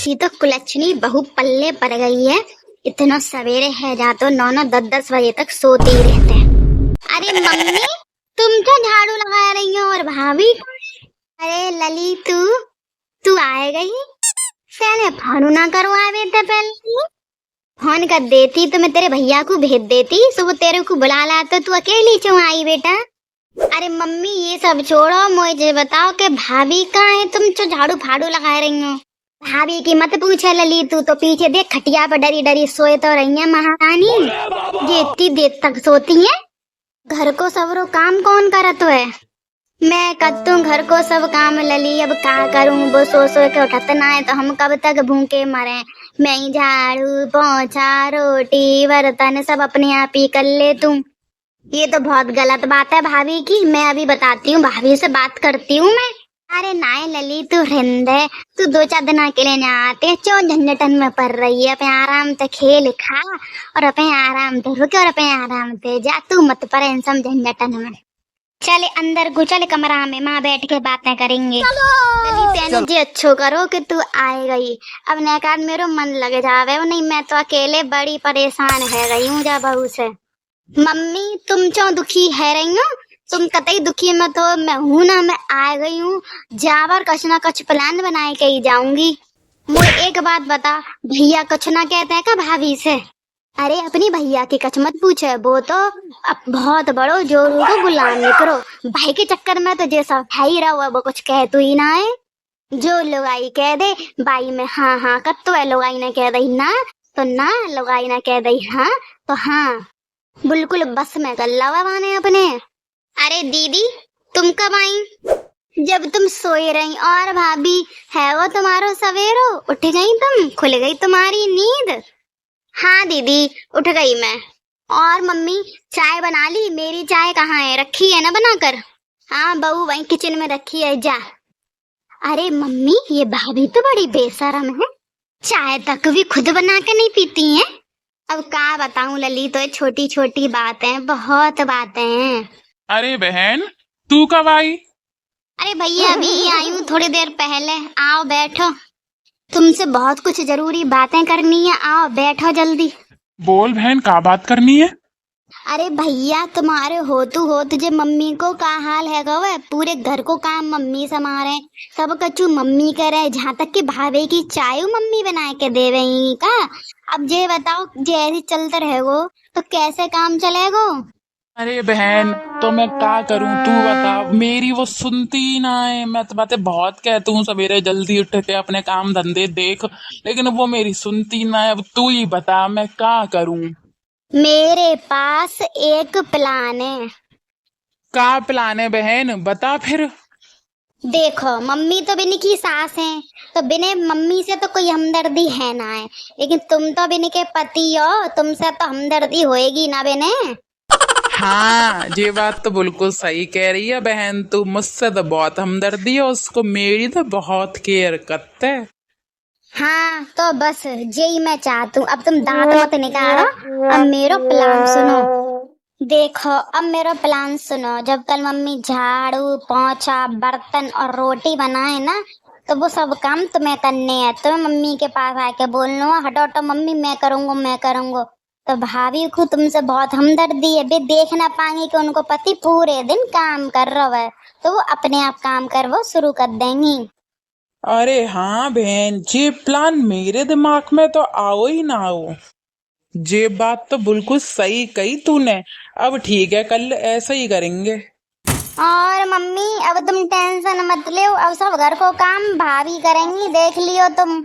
ऐसी तो कुलच्छनी बहू पल्ले पड़ गई है। इतना सवेरे है जा तो 9-9 10-10 बजे तक सोते ही रहते हैं। अरे मम्मी, तुम क्या झाड़ू लगा रही हो और भाभी? अरे लली, तू आए गई? पहले फोन ना करवाए बेटा, पहले फोन कर देती तो मैं तेरे भैया को भेज देती, सो वो तेरे को बुला लाता। तू अकेली क्यों आई बेटा? अरे मम्मी ये सब छोड़ो, मुझे बताओ कि भाभी कहाँ है? तुम जो झाड़ू फाड़ू लगा रही हो। भाभी की मत पूछे लली, तू तो पीछे देख खटिया पर डरी डरी सोए तो रही है महारानी। ये इतनी देर तक सोती है? घर को सबरो काम कौन करत है? मैं करतू घर को सब काम लली, अब क्या करूं? वो सो सो के उठत ना है तो हम कब तक भूखे मरे। मैं ही झाड़ू पोछा रोटी बर्तन सब अपने आप ही कर ले तू। ये तो बहुत गलत बात है भाभी की। मैं अभी बताती हूँ, भाभी से बात करती हूँ मैं। अरे नाय लली, तू रिंदे, तू 2-4 दिन अकेले न आते क्यों झंझटन में पड़ रही है? अपने आराम से खेल खा और अपने आराम से रुके और अपने आराम से जा, तू मत पड़े इन सब झंझटन में। चले अंदर को, चले कमरा में, माँ बैठ के बातें करेंगे। लली तेने जी अच्छो करो कि तू आए गई। अब नेकार मेरो मन लगे जावे नहीं, मैं तो अकेले बड़ी परेशान है गई हूँ जा बहू से। मम्मी तुम क्यों दुखी है रही हो? तुम कतई दुखी मत हो, मैं हूं ना, मैं आ गई हूँ। जावर कछ ना कछ प्लान बनाए के ही जाऊंगी। मुझे एक बात बता, भैया कछ ना कहते हैं का भाभी से? अरे अपनी भैया की कछ मत पूछे, वो तो अब बहुत बड़ो जोरू को गुलाम निकरो। भाई के चक्कर में तो जैसा भाई रहा वो कुछ कह तो ही ना है। जो लुगाई कह दे बाई में हाँ हाँ कब तो है, लुगाई ने कह दई ना तो ना, लुगाई ने कह दई हाँ तो हाँ। बिल्कुल बस में कर लवा बाने अपने। अरे दीदी तुम कब आई? जब तुम सोई रही। और भाभी है वो तुम्हारो सवेरो? उठ गई तुम? खुल गई तुम्हारी नींद? हाँ दीदी उठ गई मैं। और मम्मी चाय बना ली? मेरी चाय कहाँ है? रखी है ना बनाकर? हाँ बहू वहीं किचन में रखी है, जा। अरे मम्मी ये भाभी तो बड़ी बेशरम है, चाय तक भी खुद बना के नहीं पीती हैं। अब क्या बताऊं लली, तो छोटी छोटी बातें बहुत बातें हैं। अरे बहन तू कब आई? अरे भैया अभी आई हूँ थोड़ी देर पहले। आओ बैठो, तुमसे बहुत कुछ जरूरी बातें करनी है, आओ बैठो जल्दी। बोल बहन, का बात करनी है? अरे भैया तुम्हारे होत जे मम्मी को का हाल है गवे? पूरे घर को काम मम्मी संभाले, सब कछु मम्मी करे, जहाँ तक कि भाभी की चाय मम्मी बना के दे रही का। अब ये बताओ जे ऐसे चलते रहेगो तो कैसे काम चलेगो? अरे बहन तो मैं क्या करूं, तू बता। मेरी वो सुनती ही ना है। मैं तो बातें बहुत कहती हूँ, सवेरे जल्दी उठ के अपने काम धंधे देख, लेकिन वो मेरी सुनती ना है। अब तू ही बता मैं क्या करूं। मेरे पास एक प्लान है। का प्लान है बहन, बता फिर। देखो मम्मी तो बिनी की सास है, तो बिने मम्मी से तो कोई हमदर्दी है ना है, लेकिन तुम तो बिनी के पति हो, तुमसे तो हमदर्दी होएगी ना बिने। हाँ ये बात तो बिल्कुल सही कह रही है बहन, तू मुझसे तो बहुत हमदर्दी है, उसको मेरी तो बहुत केयर करते है। हाँ तो बस यही मैं चाहती हूँ। अब तुम दांत मत निकालो, अब मेरो प्लान सुनो। देखो अब मेरा प्लान सुनो, जब कल मम्मी झाड़ू पोंछा बर्तन और रोटी बनाए ना, तो वो सब काम तुम्हें करने हैं। तुम्हें मम्मी के पास आके बोलना हटो हटो मम्मी मैं करूँगा। तो भाभी को तुमसे बहुत हमदर्दी है, वे देख ना पाएंगे कि उनको पति पूरे दिन काम कर रहा है, तो वो अपने आप काम कर वो शुरू कर देंगी। अरे हाँ बहन, ये प्लान मेरे दिमाग में तो आओ ही ना आओ। ये बात तो बिल्कुल सही कही तूने। अब ठीक है, कल ऐसा ही करेंगे। और मम्मी अब तुम टेंशन मत लो, अब सब घर को काम भाभी करेंगी, देख लियो तुम।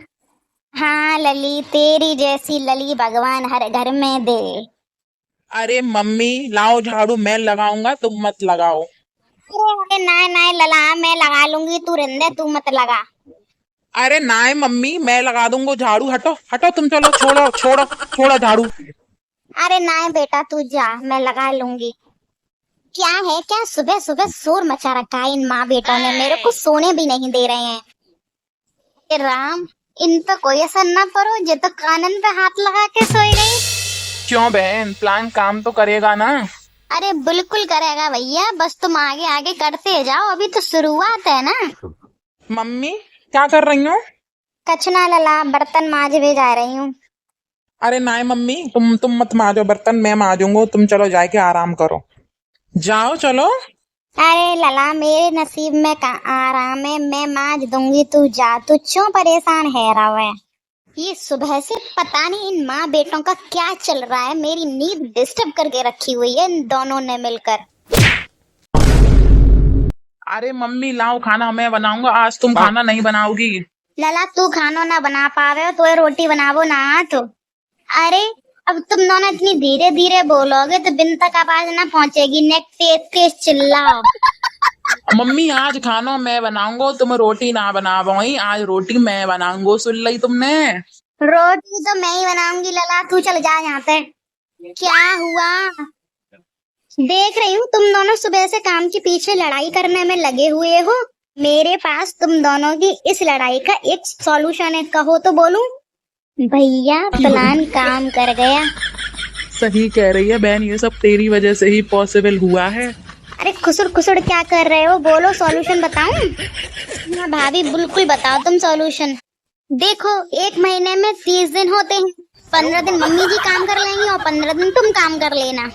हाँ लली, तेरी जैसी लली भगवान हर घर में दे। अरे मम्मी लाओ झाड़ू, मैं लगाऊंगा तुम मत लगाओ। अरे नाय नाय लला, मैं लगा लूंगी, तू रहने दे, तू मत लगा। अरे ना मम्मी, मैं लगा दूंगा झाड़ू। हटो हटो तुम, चलो छोड़ो छोड़ो छोड़ो झाड़ू। अरे नाय बेटा तू जा, मैं लगा लूंगी। क्या है क्या सुबह सुबह शोर मचा रखा है इन माँ बेटों ने, मेरे को सोने भी नहीं दे रहे हैं। हे राम, इन पर कोई असर ना पड़ो, ये तो कानन पे हाथ लगा के सोई गई। क्यों बहन, प्लान काम तो करेगा ना? अरे बिल्कुल करेगा भैया, बस तुम आगे आगे करते जाओ, अभी तो शुरुआत है ना। मम्मी क्या कर रही हो? कचना लला बर्तन मांजवे जा रही हूँ। अरे नाय मम्मी, तुम मत मांजो बर्तन, मैं मांजूंगा। तुम चलो जाके आराम करो, जाओ चलो। अरे लला मेरे नसीब में आराम है, मैं मांज दूंगी, तू जा। तू क्यों परेशान है रहा है? ये सुबह से पता नहीं इन माँ बेटों का क्या चल रहा है, मेरी नींद डिस्टर्ब करके रखी हुई है इन दोनों ने मिलकर। अरे मम्मी लाओ खाना, मैं बनाऊंगा, आज तुम खाना नहीं बनाओगी। लला तू खाना ना बना पावे हो तो रोटी बनावो ना। तो अरे अब तुम दोनों इतनी धीरे धीरे बोलोगे तो बिन तक आवाज ना पहुंचेगी, नेक तेज तेज चिल्लाओ। मम्मी आज खाना मैं बनाऊंगा, तुम रोटी ना बना पाई, आज रोटी मैं बनाऊंगा, सुन ली तुमने? रोटी तो मैं ही बनाऊंगी लला, तू चल जा यहाँ से। क्या हुआ? देख रही हूँ तुम दोनों सुबह से काम के पीछे लड़ाई करने में लगे हुए हो। मेरे पास तुम दोनों की इस लड़ाई का एक सॉल्यूशन है, कहो तो बोलूं? भैया प्लान काम कर गया। सही कह रही है बहन, ये सब तेरी वजह से ही पॉसिबल हुआ है। अरे खुसुर खुसुर क्या कर रहे हो, बोलो सॉल्यूशन बताऊं? हाँ भाभी बिल्कुल बताओ तुम सॉल्यूशन। देखो 1 महीने में 30 दिन होते हैं, 15 दिन मम्मी जी काम कर लेंगी और 15 दिन तुम काम कर लेना।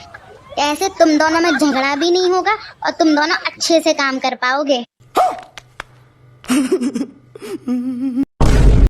ऐसे तुम दोनों में झगड़ा भी नहीं होगा और तुम दोनों अच्छे से काम कर पाओगे।